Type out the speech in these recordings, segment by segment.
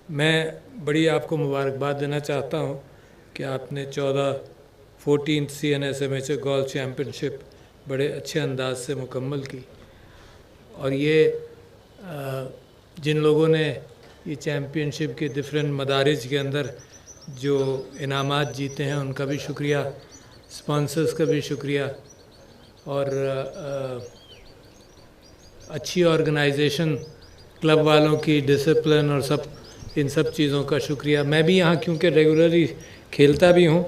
मैं बड़ी आपको मुबारकबाद देना चाहता हूँ कि आपने 14th CNS amateur golf championship बड़े अच्छे अंदाज से मुकम्मल की। और ये जिन लोगों ने ये चैम्पियनशिप के डिफरेंट मदारिज के अंदर जो इनामात जीते हैं उनका भी शुक्रिया, स्पॉन्सर्स का भी शुक्रिया, और अच्छी ऑर्गेनाइजेशन, क्लब वालों की डिसिप्लिन और सब, इन सब चीज़ों का शुक्रिया। मैं भी यहाँ क्योंकि रेगुलरली खेलता भी हूँ,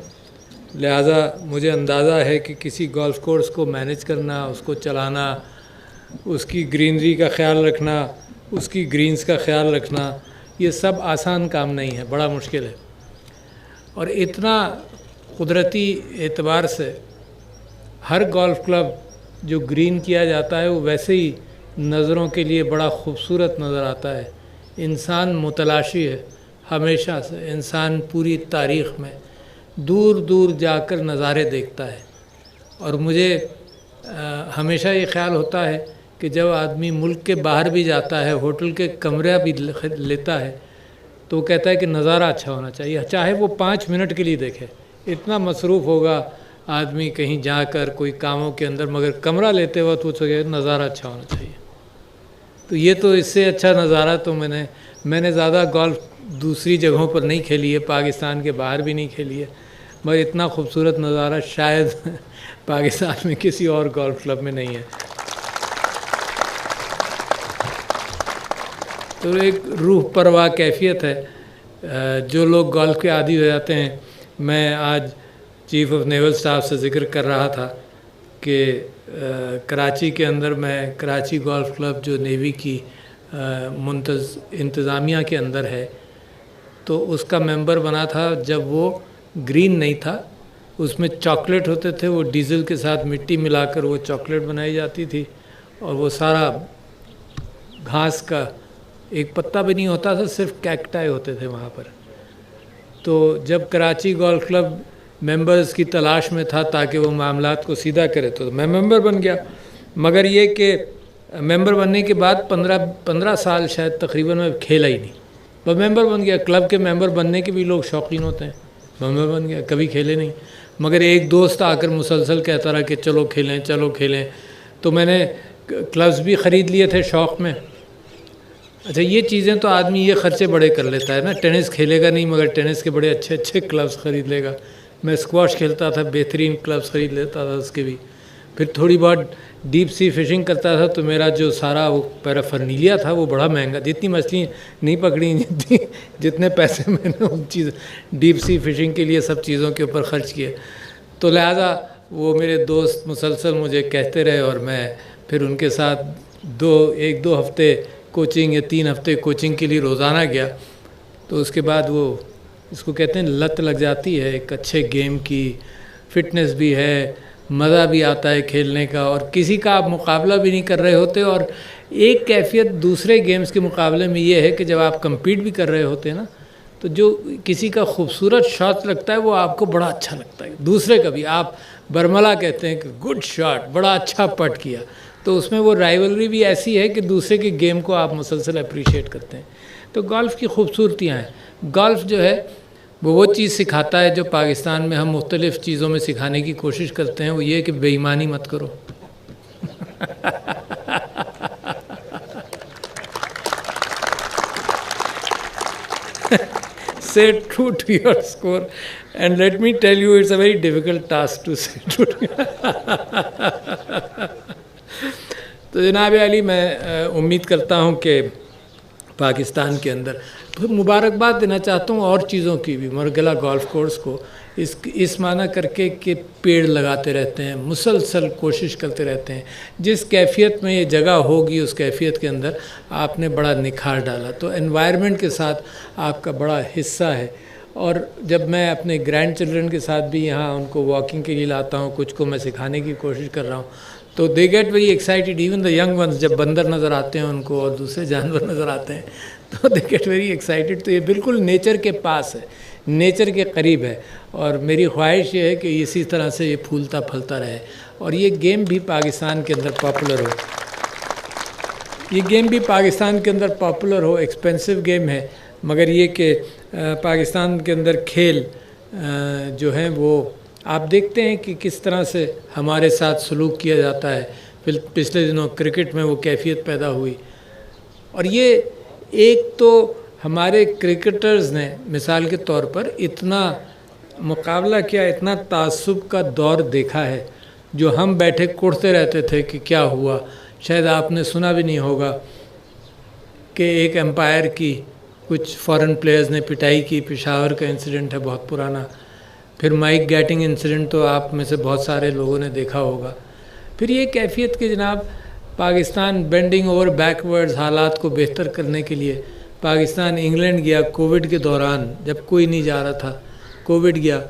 लिहाजा मुझे अंदाज़ा है कि किसी गोल्फ कोर्स को मैनेज करना, उसको चलाना, उसकी ग्रीनरी का ख्याल रखना, उसकी ग्रीन्स का ख्याल रखना, ये सब आसान काम नहीं है, बड़ा मुश्किल है। और इतना कुदरती एतबार से हर गोल्फ क्लब जो ग्रीन किया जाता है वो वैसे ही नज़रों के लिए बड़ा खूबसूरत नज़र आता है। इंसान मुतलाशी है हमेशा से, इंसान पूरी तारीख़ में दूर दूर जाकर नज़ारे देखता है। और मुझे हमेशा ये ख्याल होता है कि जब आदमी मुल्क के बाहर भी जाता है, होटल के कमरा भी लेता है, तो कहता है कि नज़ारा अच्छा होना चाहिए, चाहे वो 5 मिनट के लिए देखे। इतना मसरूफ़ होगा आदमी कहीं जाकर कोई कामों के अंदर, मगर कमरा लेते वक्त वो सोचे नज़ारा अच्छा होना चाहिए। तो ये तो इससे अच्छा नज़ारा तो मैंने ज़्यादा गोल्फ दूसरी जगहों पर नहीं खेली है, पाकिस्तान के बाहर भी नहीं खेली है, मगर इतना खूबसूरत नज़ारा शायद पाकिस्तान में किसी और गोल्फ क्लब में नहीं है। तो एक रूह परवाह कैफियत है। जो लोग गोल्फ के आदी हो जाते हैं, मैं आज चीफ ऑफ नेवल स्टाफ से ज़िक्र कर रहा था कि कराची के अंदर मैं कराची गोल्फ क्लब जो नेवी की इंतज़ामिया के अंदर है, तो उसका मेंबर बना था जब वो ग्रीन नहीं था। उसमें चॉकलेट होते थे, वो डीजल के साथ मिट्टी मिलाकर वो चॉकलेट बनाई जाती थी, और वो सारा घास का एक पत्ता भी नहीं होता था, सिर्फ कैक्टाई होते थे वहाँ पर। तो जब कराची गोल्फ क्लब मेंबर्स की तलाश में था ताकि वो मामलात को सीधा करे, तो मैं मेंबर बन गया। मगर ये कि मेंबर बनने के बाद 15 साल शायद तकरीबन मैं खेला ही नहीं, बस मेंबर बन गया। क्लब के मेंबर बनने के भी लोग शौकीन होते हैं, मेंबर बन गया, कभी खेले नहीं। मगर एक दोस्त आकर मुसलसल कहता रहा कि चलो खेलें चलो खेलें, तो मैंने क्लब्स भी ख़रीद लिए थे शौक़ में। अच्छा, ये चीज़ें तो आदमी ये ख़र्चे बड़े कर लेता है ना, टेनिस खेलेगा नहीं मगर टेनिस के बड़े अच्छे अच्छे क्लब्स ख़रीद लेगा। मैं स्क्वाश खेलता था, बेहतरीन क्लब्स ख़रीद लेता था उसके भी। फिर थोड़ी बहुत डीप सी फ़िशिंग करता था, तो मेरा जो सारा वो पैराफर्नीलिया था वो बड़ा महंगा, जितनी मछली नहीं पकड़ी जितने पैसे मैंने उन चीज़ डीप सी फ़िशिंग के लिए सब चीज़ों के ऊपर ख़र्च किए। तो लिहाजा वो मेरे दोस्त मुसलसल मुझे कहते रहे, और मैं फिर उनके साथ 1-2 हफ़्ते कोचिंग या 3 हफ़्ते कोचिंग के लिए रोज़ाना गया। तो उसके बाद वो, इसको कहते हैं लत लग जाती है एक अच्छे गेम की, फ़िटनेस भी है, मज़ा भी आता है खेलने का, और किसी का आप मुकाबला भी नहीं कर रहे होते। और एक कैफियत दूसरे गेम्स के मुकाबले में ये है कि जब आप कम्पीट भी कर रहे होते हैं ना, तो जो किसी का खूबसूरत शॉट लगता है वो आपको बड़ा अच्छा लगता है। दूसरे का भी, आप बरमला कहते हैं कि गुड शॉट, बड़ा अच्छा पट किया, तो उसमें वो राइवलरी भी ऐसी है कि दूसरे के गेम को आप मुसलसल अप्रिशिएट करते हैं। तो गोल्फ़ की खूबसूरतियाँ हैं। गोल्फ़ जो है वो चीज़ सिखाता है जो पाकिस्तान में हम मुख्तलिफ़ चीज़ों में सिखाने की कोशिश करते हैं, वो ये कि बेईमानी मत करो। Say true to your score, and let me tell you, it's a very difficult task to say true to तो जनाब अली, मैं उम्मीद करता हूँ कि पाकिस्तान के अंदर मुबारकबाद देना चाहता हूँ और चीज़ों की भी, मरगला गोल्फ कोर्स को इस माना करके कि पेड़ लगाते रहते हैं, मुसलसल कोशिश करते रहते हैं। जिस कैफियत में ये जगह होगी उस कैफियत के अंदर आपने बड़ा निखार डाला, तो एनवायरनमेंट के साथ आपका बड़ा हिस्सा है। और जब मैं अपने ग्रैंड चिल्ड्रन के साथ भी यहाँ उनको वॉकिंग के लिए लाता हूँ, कुछ को मैं सिखाने की कोशिश कर रहा हूँ, तो they get very excited, even the young ones. जब बंदर नज़र आते हैं उनको और दूसरे जानवर नज़र आते हैं तो दे गेट वेरी एक्साइटेड। तो ये बिल्कुल नेचर के पास है, नेचर के करीब है, और मेरी ख्वाहिश ये है कि इसी तरह से ये फूलता फलता रहे और ये गेम भी पाकिस्तान के अंदर पॉपुलर हो। ये गेम भी पाकिस्तान के अंदर पॉपुलर हो। एक्सपेंसिव गेम है, मगर ये कि पाकिस्तान के अंदर खेल जो हैं वो आप देखते हैं कि किस तरह से हमारे साथ सलूक किया जाता है। फिर पिछले दिनों क्रिकेट में वो कैफियत पैदा हुई, और ये एक तो हमारे क्रिकेटर्स ने मिसाल के तौर पर इतना मुकाबला किया, इतना तासुब का दौर देखा है, जो हम बैठे कुढ़ते रहते थे कि क्या हुआ। शायद आपने सुना भी नहीं होगा कि एक एम्पायर की कुछ फॉरेन प्लेयर्स ने पिटाई की, पेशावर का इंसिडेंट है बहुत पुराना। फिर माइक गैटिंग इंसिडेंट तो आप में से बहुत सारे लोगों ने देखा होगा। फिर ये कैफियत कि जनाब पाकिस्तान बेंडिंग ओवर बैकवर्ड्स हालात को बेहतर करने के लिए पाकिस्तान इंग्लैंड गया कोविड के दौरान, जब कोई नहीं जा रहा था, कोविड गया।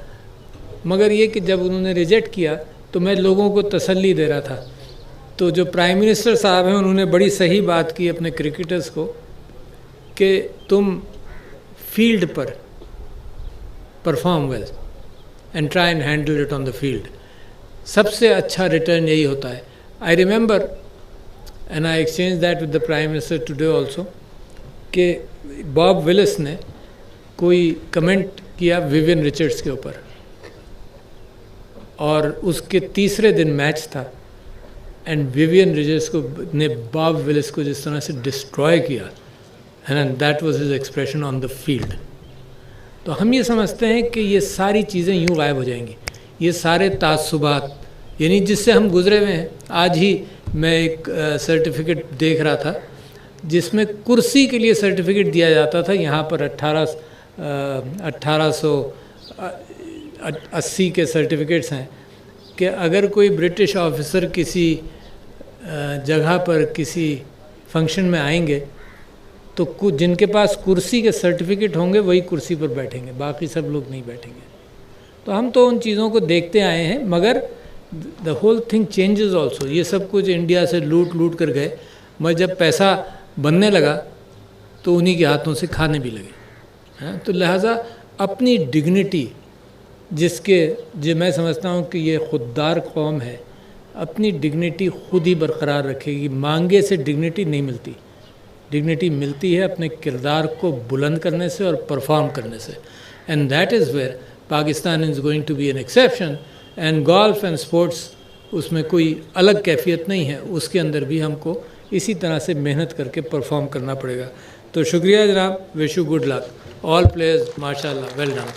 मगर ये कि जब उन्होंने रिजेक्ट किया तो मैं लोगों को तसल्ली दे रहा था। तो जो प्राइम मिनिस्टर साहब हैं उन्होंने बड़ी सही बात की अपने क्रिकेटर्स को कि तुम फील्ड पर perform well and try and handle it on the field. सबसे अच्छा रिटर्न यही होता है। I remember and I exchange that with the prime minister today also कि बॉब विलिस ने कोई कमेंट किया विवियन रिचर्ड्स के ऊपर, और उसके तीसरे दिन मैच था एंड विवियन रिचर्ड्स को ने बॉब विलिस को जिस तरह से डिस्ट्रॉय किया, and that was his expression on the field. तो हम ये समझते हैं कि ये सारी चीज़ें यूँ गायब हो जाएंगी, ये सारे तासुबात यानी जिससे हम गुजरे हुए हैं। आज ही मैं एक सर्टिफिकेट देख रहा था जिसमें कुर्सी के लिए सर्टिफिकेट दिया जाता था। यहाँ पर 1880 के सर्टिफिकेट्स हैं कि अगर कोई ब्रिटिश ऑफिसर किसी जगह पर किसी फंक्शन में आएंगे तो जिनके पास कुर्सी के सर्टिफिकेट होंगे वही कुर्सी पर बैठेंगे, बाकी सब लोग नहीं बैठेंगे। तो हम तो उन चीज़ों को देखते आए हैं, मगर the whole thing changes also. ये सब कुछ इंडिया से लूट कर गए, मगर जब पैसा बनने लगा तो उन्हीं के हाथों से खाने भी लगे हैं। तो लिहाजा अपनी डिग्निटी जो मैं समझता हूँ कि ये खुददार कौम है, अपनी डिग्निटी खुद ही बरकरार रखेगी। मांगे से डिग्निटी नहीं मिलती, डिग्निटी मिलती है अपने किरदार को बुलंद करने से और परफॉर्म करने से। And that is where Pakistan is going to be an exception. And golf and sports उसमें कोई अलग कैफियत नहीं है, उसके अंदर भी हमको इसी तरह से मेहनत करके परफॉर्म करना पड़ेगा। तो शुक्रिया जनाब, wish you good luck all players, माशाल्लाह, वेल डन।